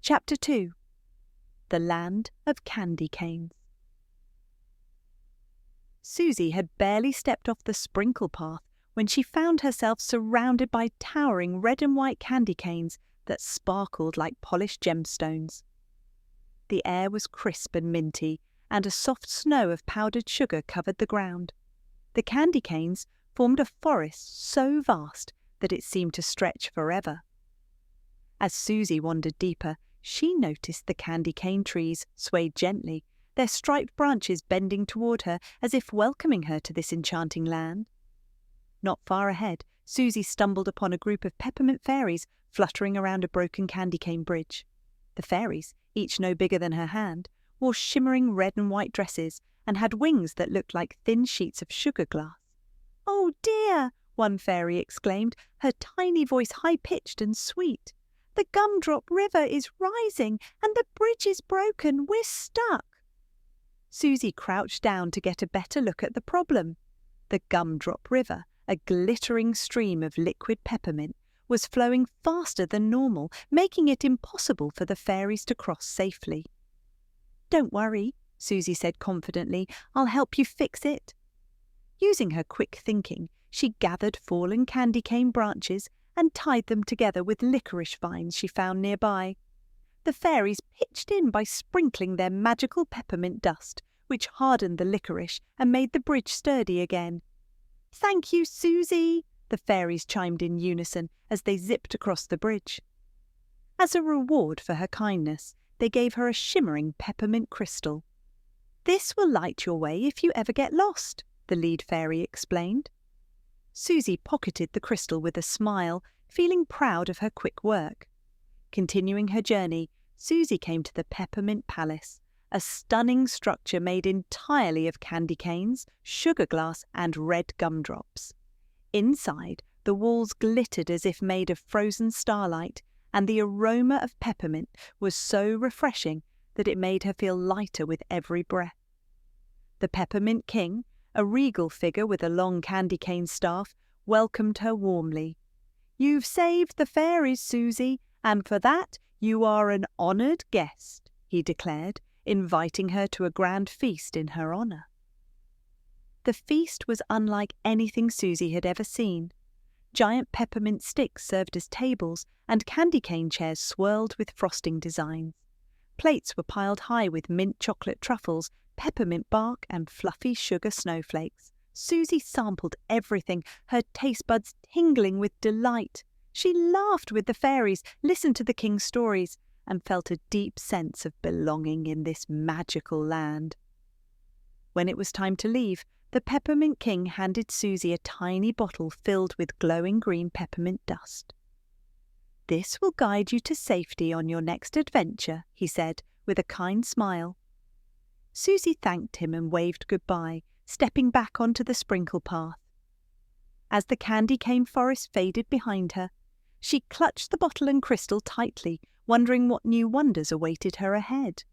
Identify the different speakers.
Speaker 1: Chapter 2. The Land of Candy Canes. Susie had barely stepped off the sprinkle path when she found herself surrounded by towering red and white candy canes that sparkled like polished gemstones. The air was crisp and minty, and a soft snow of powdered sugar covered the ground. The candy canes formed a forest so vast that it seemed to stretch forever. As Susie wandered deeper, she noticed the candy cane trees swayed gently, their striped branches bending toward her as if welcoming her to this enchanting land. Not far ahead, Susie stumbled upon a group of peppermint fairies fluttering around a broken candy cane bridge. The fairies, each no bigger than her hand, wore shimmering red and white dresses and had wings that looked like thin sheets of sugar glass. "Oh dear!" one fairy exclaimed, her tiny voice high-pitched and sweet. "The Gumdrop River is rising and the bridge is broken. We're stuck." Susie crouched down to get a better look at the problem. The Gumdrop River, a glittering stream of liquid peppermint, was flowing faster than normal, making it impossible for the fairies to cross safely. "Don't worry," Susie said confidently. "I'll help you fix it." Using her quick thinking, she gathered fallen candy cane branches and tied them together with licorice vines she found nearby. The fairies pitched in by sprinkling their magical peppermint dust, which hardened the licorice and made the bridge sturdy again. "Thank you, Susie," the fairies chimed in unison as they zipped across the bridge. As a reward for her kindness, they gave her a shimmering peppermint crystal. "This will light your way if you ever get lost," the lead fairy explained. Susie pocketed the crystal with a smile, feeling proud of her quick work. Continuing her journey, Susie came to the Peppermint Palace, a stunning structure made entirely of candy canes, sugar glass, and red gumdrops. Inside, the walls glittered as if made of frozen starlight, and the aroma of peppermint was so refreshing that it made her feel lighter with every breath. The Peppermint King, a regal figure with a long candy cane staff, welcomed her warmly. "You've saved the fairies, Susie, and for that you are an honoured guest," he declared, inviting her to a grand feast in her honour. The feast was unlike anything Susie had ever seen. Giant peppermint sticks served as tables, and candy cane chairs swirled with frosting designs. Plates were piled high with mint chocolate truffles, peppermint bark, and fluffy sugar snowflakes. Susie sampled everything, her taste buds tingling with delight. She laughed with the fairies, listened to the king's stories, and felt a deep sense of belonging in this magical land. When it was time to leave, the Peppermint King handed Susie a tiny bottle filled with glowing green peppermint dust. "This will guide you to safety on your next adventure," he said, with a kind smile. Susie thanked him and waved goodbye, stepping back onto the sprinkle path. As the candy cane forest faded behind her, she clutched the bottle and crystal tightly, wondering what new wonders awaited her ahead.